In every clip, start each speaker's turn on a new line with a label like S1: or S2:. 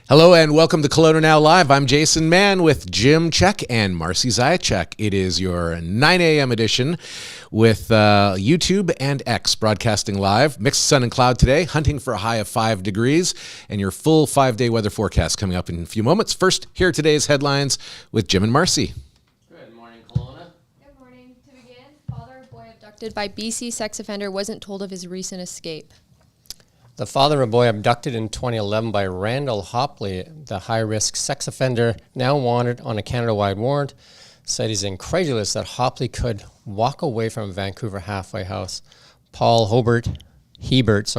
S1: Hello and welcome to KelownaNow Live. I'm Jason Mann with Jim Check and Marcy Zajac. It is your 9 a.m. edition with YouTube and X broadcasting live. Mixed sun and cloud today, hunting for a high of 5 degrees, and your full 5-day weather forecast coming up in a few moments. First, here are today's headlines with Jim and Marcy.
S2: Good morning, Kelowna.
S3: Good morning. To begin, father of boy abducted by BC sex offender wasn't told of his recent escape.
S2: The father of a boy abducted in 2011 by Randall Hopley, the high-risk sex offender now wanted on a Canada-wide warrant, said he's incredulous that Hopley could walk away from a Vancouver halfway house. Paul Hebert,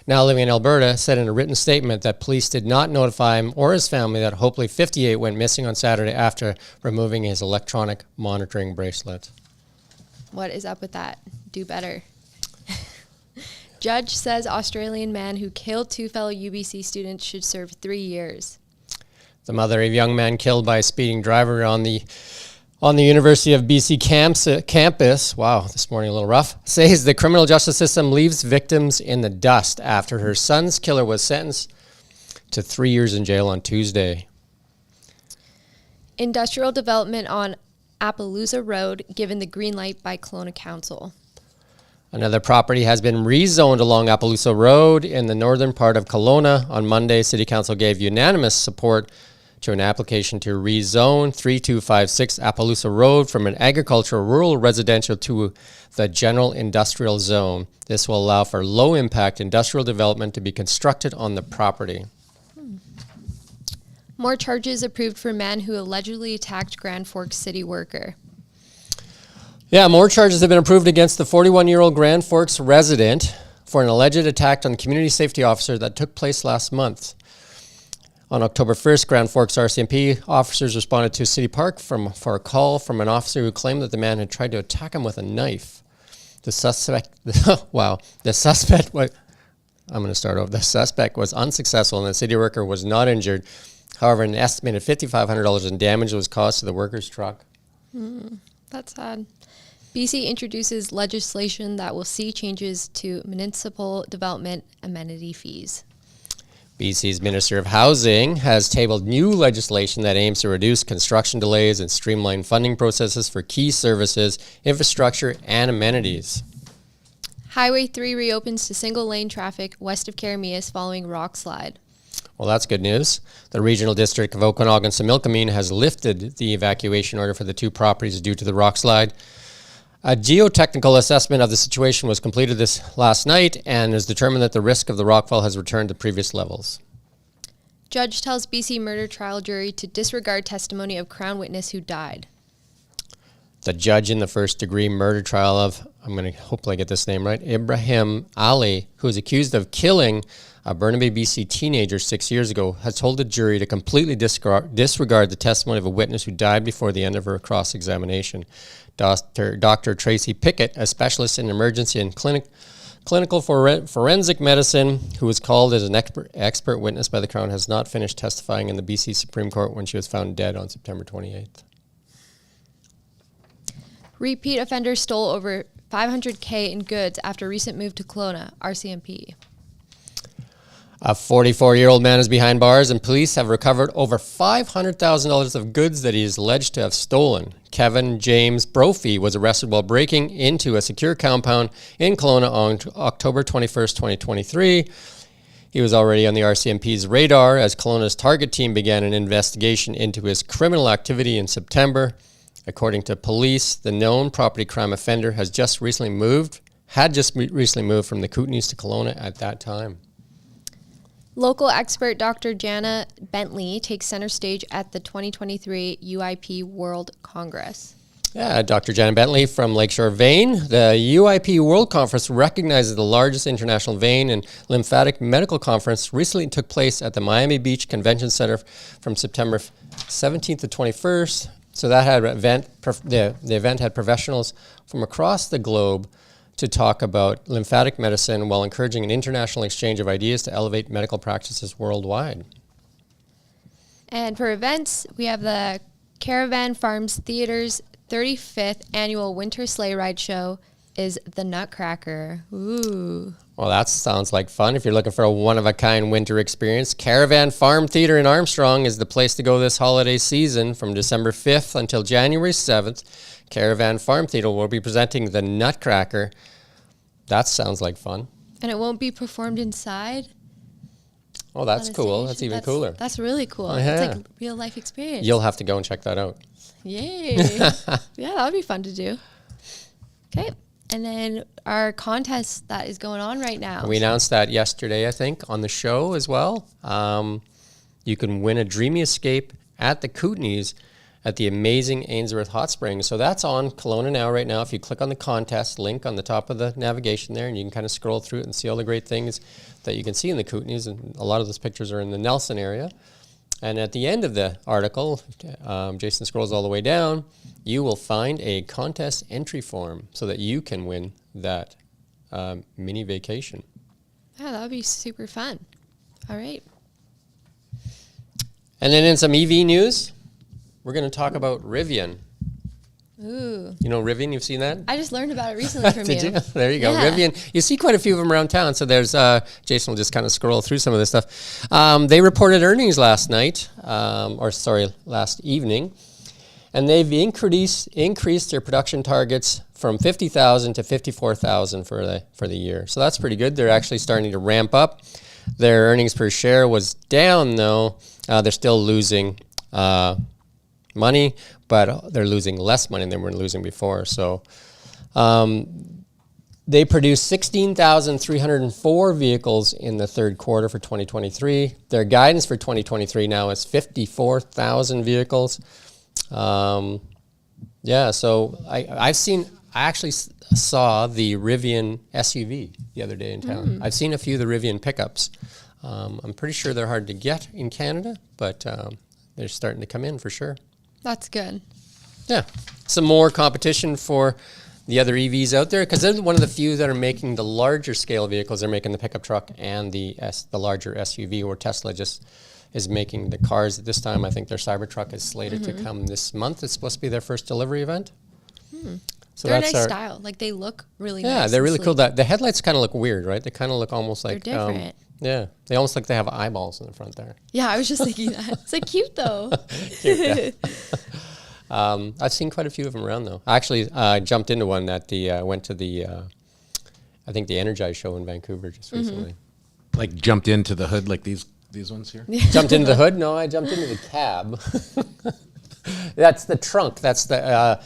S2: now living in Alberta, said in a written statement that police did not notify him or his family that Hopley, 58, went missing on Saturday after removing his electronic monitoring bracelet.
S3: What is up with that? Do better. Judge says Australian man who killed 2 fellow UBC students should serve 3 years.
S2: The mother of a young man killed by a speeding driver on the University of BC campus, wow, this morning a little rough, says the criminal justice system leaves victims in the dust after her son's killer was sentenced to 3 years in jail on Tuesday.
S3: Industrial development on Appaloosa Road given the green light by Kelowna Council.
S2: Another property has been rezoned along Appaloosa Road in the northern part of Kelowna. On Monday, City Council gave unanimous support to an application to rezone 3256 Appaloosa Road from an agricultural rural residential to the general industrial zone. This will allow for low-impact industrial development to be constructed on the property.
S3: More charges approved for man who allegedly attacked Grand Forks city worker.
S2: Yeah, more charges have been approved against the 41-year-old Grand Forks resident for an alleged attack on the community safety officer that took place last month. On October 1st, Grand Forks RCMP officers responded to City Park for a call from an officer who claimed that the man had tried to attack him with a knife. The suspect was unsuccessful and the city worker was not injured. However, an estimated $5,500 in damage was caused to the worker's truck.
S3: That's sad. BC introduces legislation that will see changes to municipal development amenity fees.
S2: BC's Minister of Housing has tabled new legislation that aims to reduce construction delays and streamline funding processes for key services, infrastructure, and amenities.
S3: Highway 3 reopens to single-lane traffic west of Karamias following rock slide.
S2: Well, that's good news. The Regional District of Okanagan-Similkameen has lifted the evacuation order for the 2 properties due to the rock slide. A geotechnical assessment of the situation was completed this last night and has determined that the risk of the rockfall has returned to previous levels.
S3: Judge tells BC murder trial jury to disregard testimony of Crown witness who died.
S2: The judge in the first-degree murder trial of, I'm going to hopefully get this name right, Ibrahim Ali, who is accused of killing a Burnaby, BC teenager 6 years ago, has told the jury to completely disregard the testimony of a witness who died before the end of her cross-examination. Dr. Tracy Pickett, a specialist in emergency and clinical forensic medicine, who was called as an expert witness by the Crown, has not finished testifying in the BC Supreme Court when she was found dead on September 28th.
S3: Repeat offender stole over $500K in goods after recent move to Kelowna, RCMP.
S2: A 44-year-old man is behind bars, and police have recovered over $500,000 of goods that he is alleged to have stolen. Kevin James Brophy was arrested while breaking into a secure compound in Kelowna on October 21st, 2023. He was already on the RCMP's radar as Kelowna's target team began an investigation into his criminal activity in September. According to police, the known property crime offender had just recently moved from the Kootenays to Kelowna at that time.
S3: Local expert Dr. Jana Bentley takes center stage at the 2023 UIP World Congress.
S2: Yeah, Dr. Jana Bentley from Lakeshore Vein. The UIP World Conference recognizes the largest international vein and lymphatic medical conference recently took place at the Miami Beach Convention Center from September 17th to 21st. So that had the event had professionals from across the globe to talk about lymphatic medicine while encouraging an international exchange of ideas to elevate medical practices worldwide.
S3: And for events, we have the Caravan Farms Theater's 35th annual Winter Sleigh Ride Show is the Nutcracker. Ooh.
S2: Well, that sounds like fun. If you're looking for a one-of-a-kind winter experience, Caravan Farm Theater in Armstrong is the place to go this holiday season. From December 5th until January 7th, Caravan Farm Theater will be presenting the Nutcracker. That sounds like fun.
S3: And it won't be performed inside?
S2: Oh, that's
S3: on a
S2: cool.
S3: stage?
S2: That's even cooler.
S3: That's really cool.
S2: yeah.
S3: It's like a real-life experience.
S2: You'll have to go and check that out.
S3: Yay. Yeah, that would be fun to do. Okay. And then our contest that is going on right now.
S2: We announced that yesterday, I think, on the show as well. You can win a dreamy escape at the Kootenays at the amazing Ainsworth Hot Springs. So that's on Kelowna Now right now. If you click on the contest link on the top of the navigation there, and you can kind of scroll through it and see all the great things that you can see in the Kootenays. And a lot of those pictures are in the Nelson area. And at the end of the article, Jason scrolls all the way down, you will find a contest entry form so that you can win that mini vacation.
S3: Yeah, that would be super fun. All right.
S2: And then in some EV news, we're going to talk about Rivian.
S3: Ooh.
S2: You know Rivian? You've seen that?
S3: I just learned about it recently from
S2: Did
S3: you.
S2: you? There you go.
S3: Yeah.
S2: Rivian. You see quite a few of them around town. So there's, Jason will just kind of scroll through some of this stuff. They reported earnings last night, last evening. And they've increased their production targets from 50,000 to 54,000 for the year. So that's pretty good. They're actually starting to ramp up. Their earnings per share was down, though. They're still losing money, but they're losing less money than they were losing before. So they produced 16,304 vehicles in the third quarter for 2023. Their guidance for 2023 now is 54,000 vehicles. So I actually saw the Rivian SUV the other day in town. I've seen a few of the Rivian pickups. I'm pretty sure they're hard to get in Canada, but they're starting to come in for sure.
S3: That's good.
S2: Yeah, some more competition for the other EVs out there, because they're one of the few that are making the larger scale vehicles. They're making the pickup truck and the larger SUV, where Tesla just is making the cars at this time. I think their Cybertruck is slated to come this month. It's supposed to be their first delivery event. So
S3: They're a
S2: that's
S3: nice style. Like, they look really nice.
S2: Yeah, they're
S3: and
S2: really cool.
S3: sleek.
S2: The headlights kind of look weird, right? They kind of look almost like
S3: They're different.
S2: Yeah, they almost like they have eyeballs in the front there.
S3: Yeah, I was just thinking that. It's like cute, though.
S2: Cute, yeah. I've seen quite a few of them around, though. I actually jumped into one at the went to the I think the Energize show in Vancouver just recently.
S1: Like jumped into the hood like these ones here?
S2: Jumped into the hood? No, I jumped into the cab. That's the trunk. That's the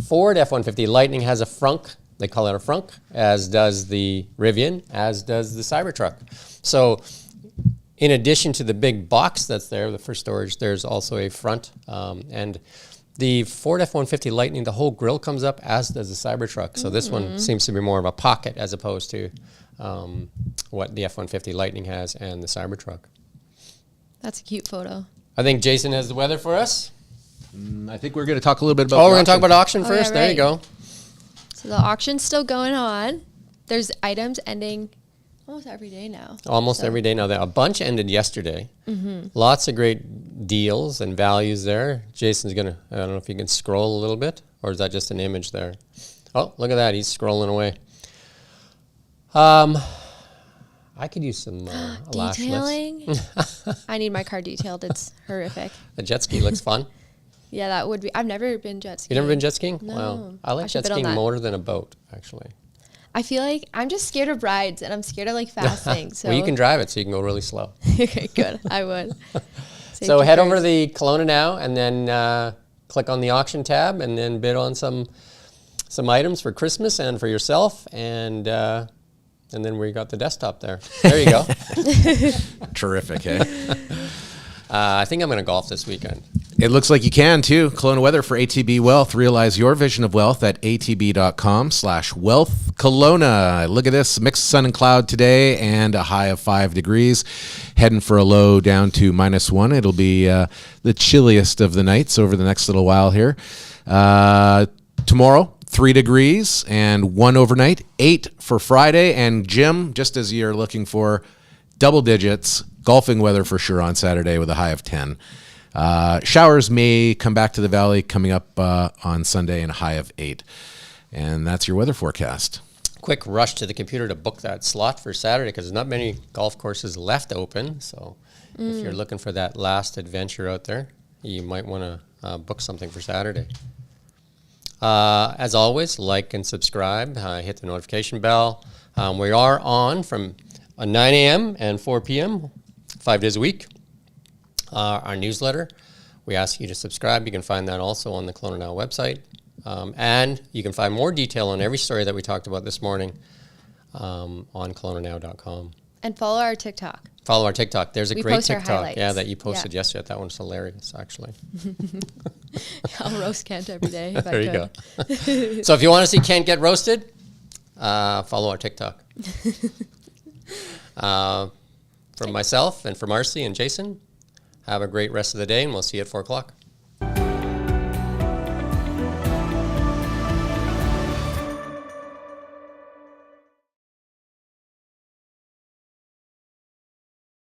S2: Ford F-150 Lightning has a frunk. They call it a frunk, as does the Rivian, as does the Cybertruck. So in addition to the big box that's there, for storage, there's also a front. And the Ford F-150 Lightning, the whole grille comes up, as does the Cybertruck. So this one seems to be more of a pocket as opposed to what the F-150 Lightning has and the Cybertruck.
S3: That's a cute photo.
S2: I think Jason has the weather for us.
S1: I think we're going to talk a little bit about
S2: We're going to talk about auction
S3: Oh,
S2: first.
S3: yeah,
S2: There you
S3: right.
S2: go.
S3: So the auction's still going on. There's items ending almost every day now.
S2: Almost every day now. A bunch ended yesterday. Lots of great deals and values there. Jason's going to, I don't know if you can scroll a little bit, or is that just an image there? Oh, look at that. He's scrolling away. I could use some lash lifts.
S3: Detailing. I need my car detailed. It's horrific.
S2: The jet ski looks fun.
S3: Yeah, that would be. I've never been jet skiing.
S2: You never been jet skiing?
S3: No.
S2: Wow. I like
S3: I should
S2: jet
S3: bid on
S2: skiing
S3: that.
S2: more than a boat, actually.
S3: I feel like I'm just scared of rides, and I'm scared of like fast things. So
S2: Well, you can drive it, so you can go really slow.
S3: Okay, good. I would.
S2: So
S3: Safety
S2: head over to
S3: first.
S2: the Kelowna Now, and then click on the auction tab, and then bid on some items for Christmas and for yourself, and then we got the desktop there. There you go.
S1: Terrific, hey?
S2: I think I'm going to golf this weekend.
S1: It looks like you can too. Kelowna weather for ATB Wealth. Realize your vision of wealth at atb.com/wealth. Kelowna. Look at this. Mixed sun and cloud today and a high of 5 degrees. Heading for a low down to -1. It'll be the chilliest of the nights over the next little while here. Tomorrow, 3 degrees and 1 overnight. 8 for Friday. And Jim, just as you're looking for double digits, golfing weather for sure on Saturday with a high of 10. Showers may come back to the valley coming up on Sunday and a high of 8. And that's your weather forecast.
S2: Quick rush to the computer to book that slot for Saturday because there's not many golf courses left open. So if you're looking for that last adventure out there, you might want to book something for Saturday. As always, like and subscribe. Hit the notification bell. We are on from 9 a.m. and 4 p.m. 5 days a week. Our newsletter, we ask you to subscribe. You can find that also on the KelownaNow website. And you can find more detail on every story that we talked about this morning on KelownaNow.com.
S3: And follow our TikTok.
S2: Follow our TikTok. There's a
S3: We
S2: great
S3: post our
S2: TikTok,
S3: highlights.
S2: that you posted
S3: Yeah.
S2: yesterday. That one's hilarious, actually.
S3: I'll roast Kent every day. If
S2: There
S3: I
S2: you
S3: could.
S2: go. So if you want to see Kent get roasted, follow our TikTok. From myself and from Marcy and Jason, have a great rest of the day, and we'll see you at 4 o'clock.